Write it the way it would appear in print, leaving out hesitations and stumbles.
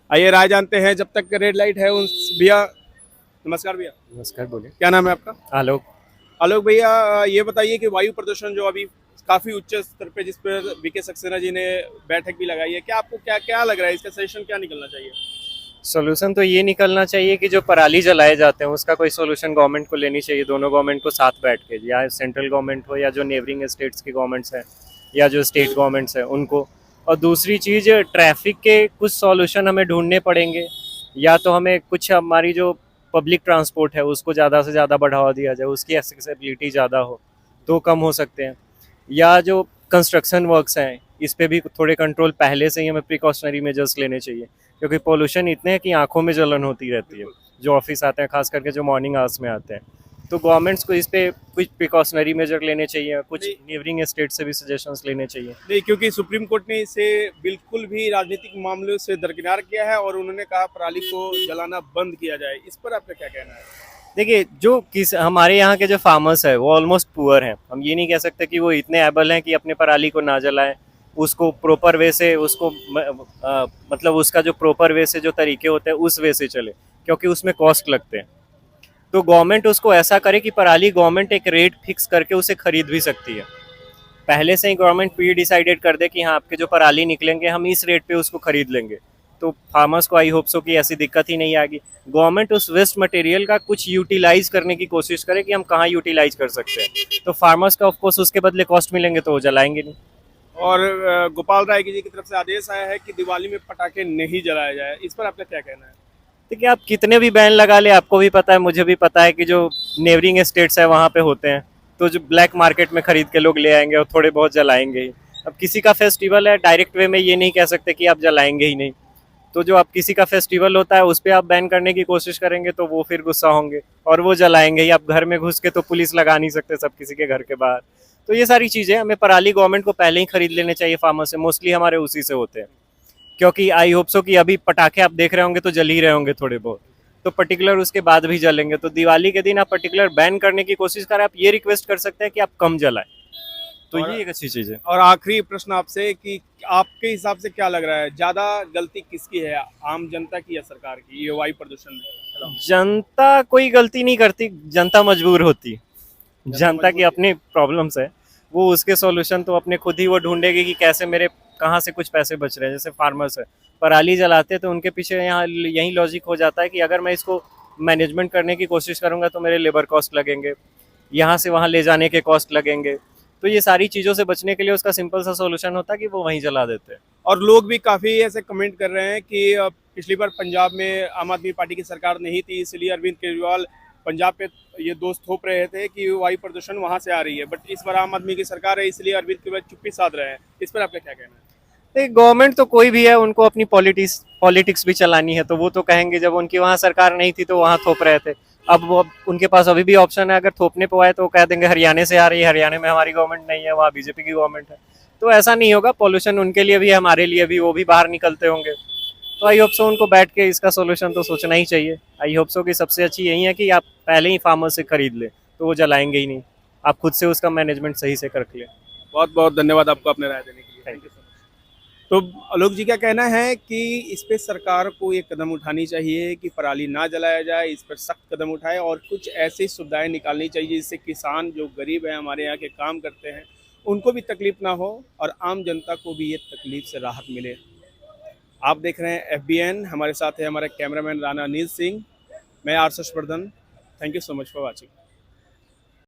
आइए राय जानते हैं। जब तक रेड लाइट है उस भैया, नमस्कार भैया, नमस्कार, बोलिए। क्या नाम है आपका? आलोक। आलोक भैया, ये बताइए कि वायु प्रदूषण जो अभी काफी उच्च स्तर पे, जिस पर वीके सक्सेना जी ने बैठक भी लगाई है, क्या आपको क्या क्या लग रहा है, इसका सजेशन क्या निकलना चाहिए? सॉल्यूशन तो ये निकलना चाहिए कि जो पराली जलाए जाते हैं उसका कोई सॉल्यूशन गवर्नमेंट को लेनी चाहिए, दोनों गवर्नमेंट को साथ बैठ के, या सेंट्रल गवर्नमेंट हो या जो नेबरिंग स्टेट्स की गवर्नमेंट्स हैं या जो स्टेट गवर्नमेंट्स हैं उनको। और दूसरी चीज़, ट्रैफिक के कुछ सॉल्यूशन हमें ढूंढने पड़ेंगे। या तो हमें कुछ हमारी जो पब्लिक ट्रांसपोर्ट है उसको ज़्यादा से ज़्यादा बढ़ावा दिया जाए, उसकी एक्सेसिबिलिटी ज़्यादा हो तो कम हो सकते हैं। या जो कंस्ट्रक्शन वर्क्स हैं इस पे भी थोड़े कंट्रोल पहले से ही हमें प्रिकॉशनरी मेजर्स लेने चाहिए, क्योंकि पोल्यूशन इतने हैं कि आंखों में जलन होती रहती है बिल्कुल। जो ऑफिस आते हैं, खास करके जो मॉर्निंग आवर्स में आते हैं। तो गवर्नमेंट्स को इस पे कुछ प्रिकॉशनरी मेजर लेने चाहिए, कुछ नहीं, नेबरिंग स्टेट से भी सजेशंस लेने चाहिए। नहीं, क्योंकि सुप्रीम कोर्ट ने इसे बिल्कुल भी राजनीतिक मामलों से दरकिनार किया है और उन्होंने कहा पराली को जलाना बंद किया जाए। इस पर आपका क्या कहना है? देखिए, जो किस हमारे यहाँ के जो फार्मर्स है वो ऑलमोस्ट पुअर हैं। हम ये नहीं कह सकते कि वो इतने एबल हैं कि अपने पराली को ना जलाएं, उसको प्रॉपर वे से उसको मतलब उसका जो प्रॉपर वे से जो तरीके होते हैं उस वे से चले, क्योंकि उसमें कॉस्ट लगते हैं। तो गवर्नमेंट उसको ऐसा करे कि पराली गवर्नमेंट एक रेट फिक्स करके उसे खरीद भी सकती है। पहले से ही गवर्नमेंट प्री डिसाइडेड कर दे कि हाँ, आपके जो पराली निकलेंगे हम इस रेट पे उसको खरीद लेंगे, तो फार्मर्स को आई होप सो कि ऐसी दिक्कत ही नहीं आएगी। गवर्नमेंट उस वेस्ट मटेरियल का कुछ यूटिलाइज करने की कोशिश करे कि हम कहाँ यूटिलाइज कर सकते हैं, तो फार्मर्स का ऑफकोर्स उसके बदले कॉस्ट मिलेंगे तो वो जलाएंगे नहीं। और गोपाल राय जी की तरफ से आदेश आया है कि दिवाली में पटाखे नहीं जलाए जाए। इस पर आपका क्या कहना है? देखिए, आप कितने भी बैन लगा ले, आपको भी पता है, मुझे भी पता है कि जो नेबरिंग स्टेट्स है वहाँ पे होते हैं, तो जो ब्लैक मार्केट में खरीद के लोग ले आएंगे और थोड़े बहुत जलाएंगे ही। अब किसी का फेस्टिवल है, डायरेक्ट वे में ये नहीं कह सकते कि आप जलाएंगे ही नहीं। तो जो आप किसी का फेस्टिवल होता है उस पर आप बैन करने की कोशिश करेंगे तो वो फिर गुस्सा होंगे और वो जलाएंगे ही। आप घर में घुस के तो पुलिस लगा नहीं सकते सब किसी के घर के बाहर। तो ये सारी चीज़ें हमें पराली गवर्नमेंट को पहले ही खरीद लेने चाहिए फार्मर से, मोस्टली हमारे उसी से होते हैं। क्योंकि आई होप सो कि अभी पटाखे आप देख रहे होंगे तो जल ही रहे होंगे थोड़े बहुत, तो पर्टिकुलर उसके बाद भी जलेंगे। तो दिवाली के दिन आप पर्टिकुलर बैन करने की कोशिश करें, आप ये रिक्वेस्ट कर सकते हैं कि आप कम जलाएं। तो और ये एक अच्छी चीज़ है। और आखिरी प्रश्न आपसे कि आपके हिसाब से क्या लग रहा है, ज्यादा गलती किसकी है, आम जनता की या सरकार की, ये वायु प्रदूषण में? हेलो। जनता कोई गलती नहीं करती, जनता मजबूर होती। जनता जनता मजबूर की थी। अपनी प्रॉब्लम्स है, वो उसके सॉल्यूशन तो अपने खुद ही वो ढूंढेगी कि कैसे मेरे कहाँ से कुछ पैसे बच रहे हैं। जैसे फार्मर्स है, पराली जलाते तो उनके पीछे यहाँ यही लॉजिक हो जाता है कि अगर मैं इसको मैनेजमेंट करने की कोशिश करूंगा तो मेरे लेबर कॉस्ट लगेंगे, यहाँ से वहाँ ले जाने के कॉस्ट लगेंगे। तो ये सारी चीज़ों से बचने के लिए उसका सिंपल सा सोल्यूशन होता है कि वो वहीं जला देते हैं। और लोग भी काफी ऐसे कमेंट कर रहे हैं कि पिछली बार पंजाब में आम आदमी पार्टी की सरकार नहीं थी, इसलिए अरविंद केजरीवाल पंजाब पे ये दोष थोप रहे थे कि वायु प्रदूषण वहां से आ रही है, बट इस बार आम आदमी की सरकार है, इसलिए अरविंद केजरीवाल चुप्पी साध रहे हैं। इस पर आपका क्या कहना है? गवर्नमेंट तो कोई भी है, उनको अपनी पॉलिटिक्स पॉलिटिक्स भी चलानी है, तो वो तो कहेंगे जब उनकी वहाँ सरकार नहीं थी तो वहाँ थोप रहे थे। अब वो उनके पास अभी भी ऑप्शन है, अगर थोपने पे आए तो कह देंगे हरियाणा से आ रही है, हरियाणा में हमारी गवर्नमेंट नहीं है, वहाँ बीजेपी की गवर्नमेंट है। तो ऐसा नहीं होगा, पॉल्यूशन उनके लिए भी है, हमारे लिए भी, वो भी बाहर निकलते होंगे। तो आई होप सो उनको बैठ के इसका सोल्यूशन तो सोचना ही चाहिए। आई होप सो कि सबसे अच्छी यही है कि आप पहले ही फार्मर से खरीद ले, तो वो जलाएंगे ही नहीं। आप खुद से उसका मैनेजमेंट सही से कर ले। बहुत बहुत धन्यवाद आपको अपने राय देने के लिए। Thank thank you. You so much. तो आलोक जी का कहना है कि इस पे सरकार को ये कदम उठानी चाहिए कि पराली ना जलाया जाए, इस पर सख्त कदम उठाए और कुछ ऐसी सुविधाएं निकालनी चाहिए जिससे किसान जो गरीब है, हमारे यहाँ के काम करते हैं, उनको भी तकलीफ ना हो और आम जनता को भी ये तकलीफ से राहत मिले। आप देख रहे हैं FBN, हमारे साथ है हमारे कैमरामैन राणा नील सिंह। मैं Ashish Vardhan. Thank you so much for watching.